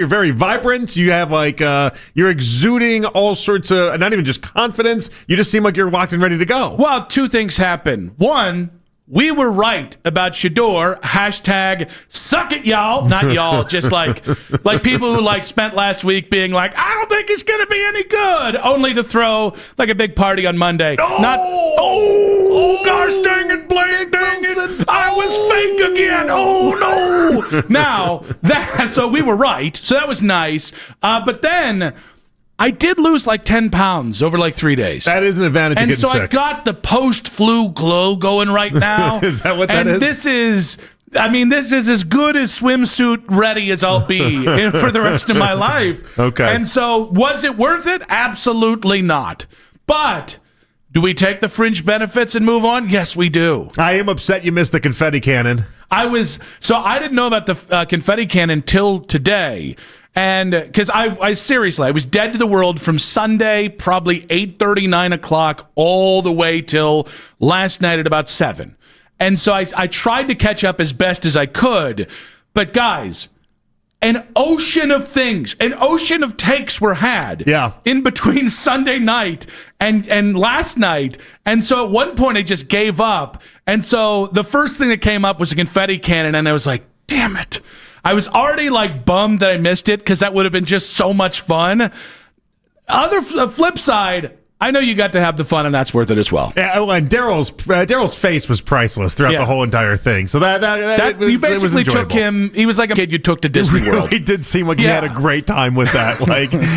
You're very vibrant. You have you're exuding all sorts of, not even just confidence. You just seem like you're locked and ready to go. Well, two things happen. One, we were right about Shedeur. Hashtag suck it, y'all. Not y'all, just like people who spent last week being like, I don't think it's going to be any good, only to throw a big party on Monday. Gosh dang it, Blake, dang it. I was fake again. Oh, no. Now, so we were right. So that was nice. But then I did lose 10 pounds over 3 days. That is an advantage of getting sick. And so I got the post-flu glow going right now. Is that what that is? And this is as good as swimsuit ready as I'll be for the rest of my life. Okay. And so was it worth it? Absolutely not. But do we take the fringe benefits and move on? Yes, we do. I am upset you missed the confetti cannon. I didn't know about the confetti cannon till today. And because I seriously, I was dead to the world from Sunday, probably 8:30, 9 o'clock, all the way till last night at about 7. And so I tried to catch up as best as I could. But guys, an ocean of things, an ocean of takes were had in between Sunday night and last night. And so at one point I just gave up. And so the first thing that came up was a confetti cannon. And I was like, damn it. I was already bummed that I missed it because that would have been just so much fun. Flip side, I know you got to have the fun, and that's worth it as well. Yeah, and Daryl's face was priceless throughout the whole entire thing. So you basically took him. He was like a kid you took to Disney World. He did seem like he had a great time with that.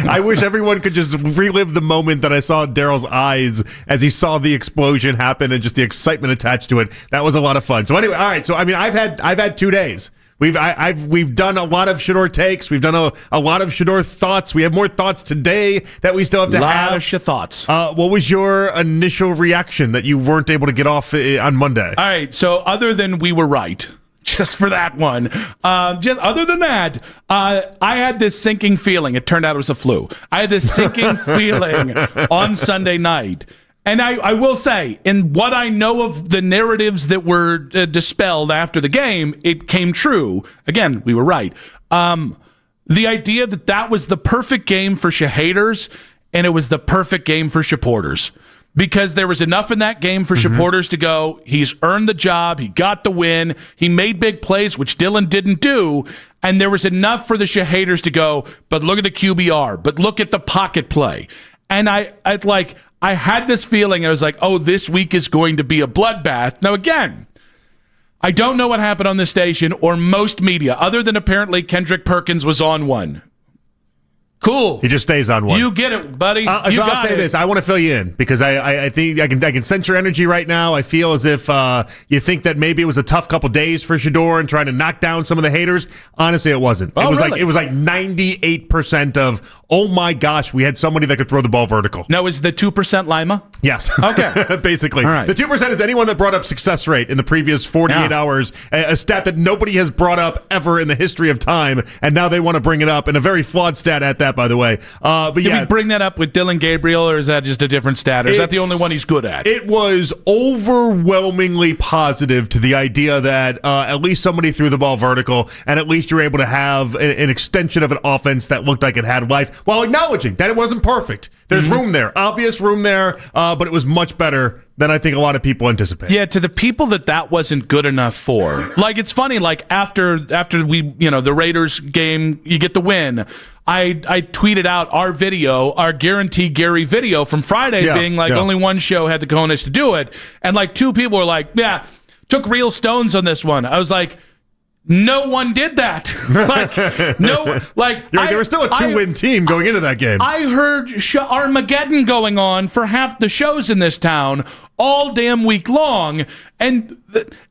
I wish everyone could just relive the moment that I saw Daryl's eyes as he saw the explosion happen and just the excitement attached to it. That was a lot of fun. So anyway, all right. So I've had 2 days. We've done a lot of Shedeur takes. We've done a lot of Shedeur thoughts. We have more thoughts today that we still have to have. A lot of thoughts. What was your initial reaction that you weren't able to get off on Monday? All right. So other than we were right, just for that one, other than that, I had this sinking feeling. It turned out it was a flu. I had this sinking feeling on Sunday night. And I will say, in what I know of the narratives that were dispelled after the game, it came true. Again, we were right. The idea that was the perfect game for Shedeurs, and it was the perfect game for supporters. Because there was enough in that game for supporters to go, he's earned the job, he got the win, he made big plays, which Dylan didn't do, and there was enough for the Shedeurs to go, but look at the QBR, but look at the pocket play. And I had this feeling, I was like, oh, this week is going to be a bloodbath. Now, again, I don't know what happened on this station or most media, other than apparently Kendrick Perkins was on one. Cool. He just stays on one. You get it, buddy. I'll say this. I want to fill you in because I think I can sense your energy right now. I feel as if you think that maybe it was a tough couple days for Shedeur and trying to knock down some of the haters. Honestly, it wasn't. Oh, it was like 98% of, oh my gosh, we had somebody that could throw the ball vertical. Now, is the 2% Lima? Yes. Okay. Basically. All right. The 2% is anyone that brought up success rate in the previous 48 hours, a stat that nobody has brought up ever in the history of time, and now they want to bring it up, and a very flawed stat at that, by the way. But Did we bring that up with Dylan Gabriel, or is that just a different stat? Or is that the only one he's good at? It was overwhelmingly positive to the idea that at least somebody threw the ball vertical, and at least you're able to have an extension of an offense that looked like it had life, while acknowledging that it wasn't perfect. There's room there, obvious room there, but it was much better than I think a lot of people anticipate. Yeah, to the people that wasn't good enough for. It's funny, after we, the Raiders game, you get the win, I tweeted out our video, our Guarantee Gary video from Friday, being only one show had the cojones to do it, and 2 people were like, yeah, took real stones on this one. I was like, no one did that. There was still a 2-win team going into that game. I heard Armageddon going on for half the shows in this town all damn week long, and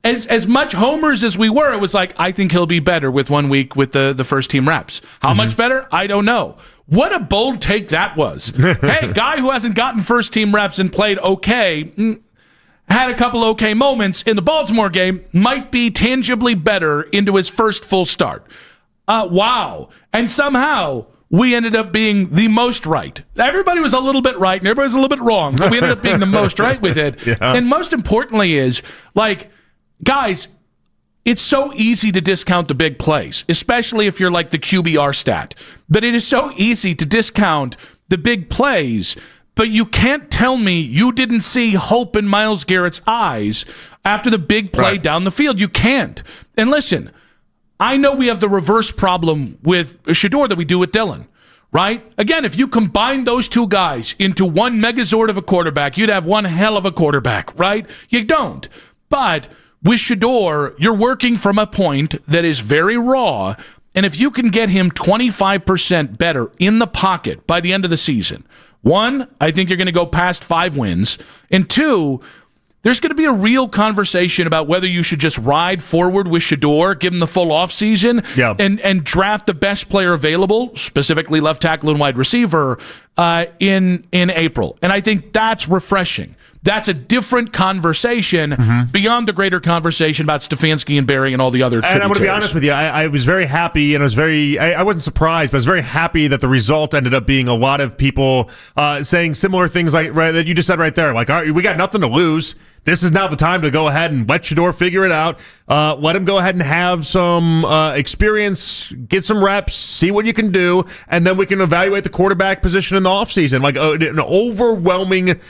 as much homers as we were, it was like, I think he'll be better with 1 week with the first team reps. How much better? I don't know. What a bold take that was. Hey, guy who hasn't gotten first team reps and played okay, had a couple okay moments in the Baltimore game, might be tangibly better into his first full start. Wow. And somehow we ended up being the most right. Everybody was a little bit right and everybody was a little bit wrong, but we ended up being the most right with it. Yeah. And most importantly is, guys, it's so easy to discount the big plays, especially if you're like the QBR stat. But it is so easy to discount the big plays, but you can't tell me you didn't see hope in Myles Garrett's eyes after the big play down the field. You can't. And listen, I know we have the reverse problem with Shedeur that we do with Dylan, right? Again, if you combine those two guys into one megazord of a quarterback, you'd have one hell of a quarterback, right? You don't. But with Shedeur, you're working from a point that is very raw, and if you can get him 25% better in the pocket by the end of the season, one, I think you're going to go past 5 wins, and two, there's going to be a real conversation about whether you should just ride forward with Shedeur, give him the full offseason, and draft the best player available, specifically left tackle and wide receiver, in April. And I think that's refreshing. That's a different conversation beyond the greater conversation about Stefanski and Barry and all the other tributaries. And I'm going to be honest with you, I was very happy, and I wasn't surprised, but I was very happy that the result ended up being a lot of people saying similar things like that you just said right there. Like, all right, we got nothing to lose. This is now the time to go ahead and let Shedeur figure it out. Let him go ahead and have some experience, get some reps, see what you can do, and then we can evaluate the quarterback position in the offseason. Like an overwhelming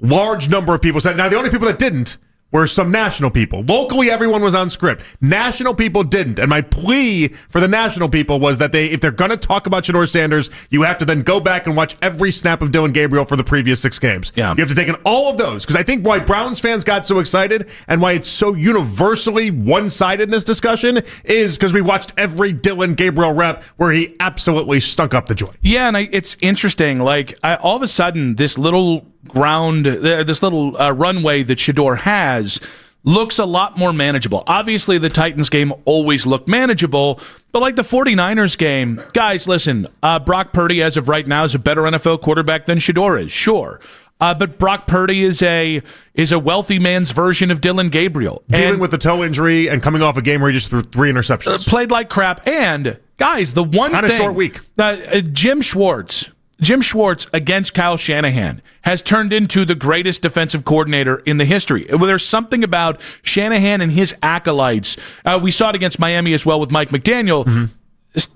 large number of people said. Now, the only people that didn't were some national people. Locally, everyone was on script. National people didn't. And my plea for the national people was that if they're going to talk about Shedeur Sanders, you have to then go back and watch every snap of Dylan Gabriel for the previous 6 games. Yeah. You have to take in all of those. Because I think why Browns fans got so excited and why it's so universally one-sided in this discussion is because we watched every Dylan Gabriel rep where he absolutely stunk up the joint. Yeah, and it's interesting. Like, all of a sudden, this little runway that Shedeur has looks a lot more manageable. Obviously, the Titans game always looked manageable, but like the 49ers game, guys, listen, Brock Purdy, as of right now, is a better NFL quarterback than Shedeur is, sure. But Brock Purdy is a wealthy man's version of Dylan Gabriel. Dealing with the toe injury and coming off a game where he just threw 3 interceptions. Played like crap. And, guys, the one thing... Kind of short week. Jim Schwartz against Kyle Shanahan has turned into the greatest defensive coordinator in the history. There's something about Shanahan and his acolytes. We saw it against Miami as well with Mike McDaniel.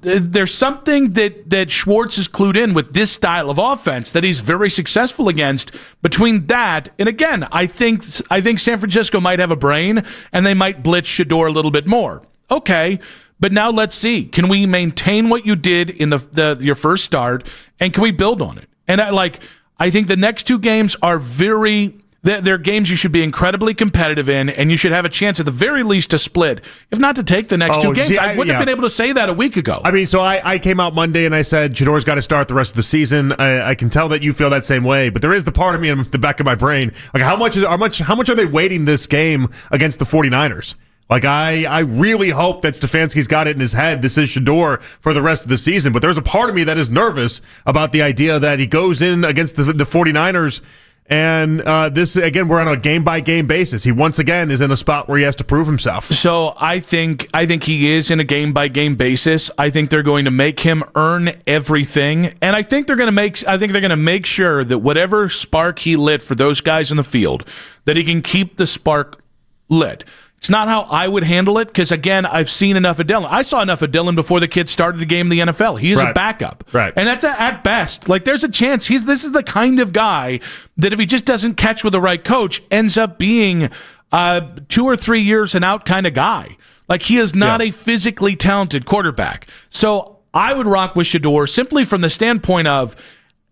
There's something that Schwartz is clued in with this style of offense that he's very successful against. Between that, and again, I think San Francisco might have a brain, and they might blitz Shedeur a little bit more. Okay. But now let's see. Can we maintain what you did in your first start, and can we build on it? And I think the next 2 games are they're games you should be incredibly competitive in, and you should have a chance at the very least to split, if not to take the next 2 games. See, I wouldn't have been able to say that a week ago. I mean, so I came out Monday and I said Shedeur's got to start the rest of the season. I can tell that you feel that same way, but there is the part of me in the back of my brain, like how much are they weighting this game against the 49ers? Like, I really hope that Stefanski's got it in his head. This is Shedeur for the rest of the season. But there's a part of me that is nervous about the idea that he goes in against the 49ers. And this, again, we're on a game-by-game basis. He, once again, is in a spot where he has to prove himself. So I think he is in a game-by-game basis. I think they're going to make him earn everything. And I think they're going to make sure that whatever spark he lit for those guys in the field, that he can keep the spark lit. It's not how I would handle it because, again, I've seen enough of Dylan. I saw enough of Dylan before the kid started a game in the NFL. He is a backup. Right. And that's at best. Like, there's a chance. This is the kind of guy that if he just doesn't catch with the right coach, ends up being 2 or 3 years and out kind of guy. Like, he is not a physically talented quarterback. So I would rock with Shedeur simply from the standpoint of,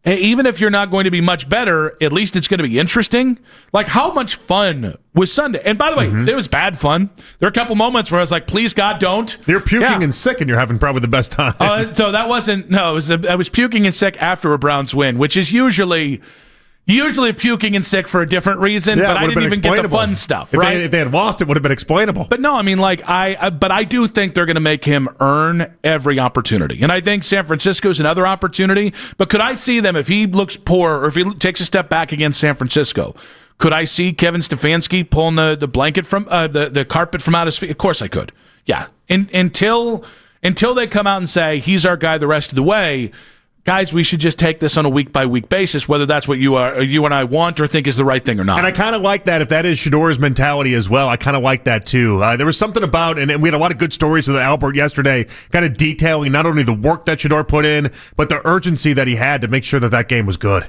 hey, even if you're not going to be much better, at least it's going to be interesting. Like, how much fun was Sunday? And by the way, it was bad fun. There were a couple moments where I was like, please, God, don't. You're puking and sick, and you're having probably the best time. So that wasn't, no, I was puking and sick after a Browns win, which is usually puking and sick for a different reason, but I didn't even get the fun stuff, right? If they had lost, it would have been explainable. But no, I mean, like, but I do think they're going to make him earn every opportunity. And I think San Francisco's another opportunity. But could I see them, if he looks poor or if he takes a step back against San Francisco, could I see Kevin Stefanski pulling the blanket from the carpet from out his feet? Of course I could. Yeah. Until they come out and say, he's our guy the rest of the way, guys, we should just take this on a week-by-week basis, whether that's what you and I want or think is the right thing or not. And I kind of like that, if that is Shedeur's mentality as well. I kind of like that, too. There was something about, and we had a lot of good stories with Albert yesterday, kind of detailing not only the work that Shedeur put in, but the urgency that he had to make sure that game was good.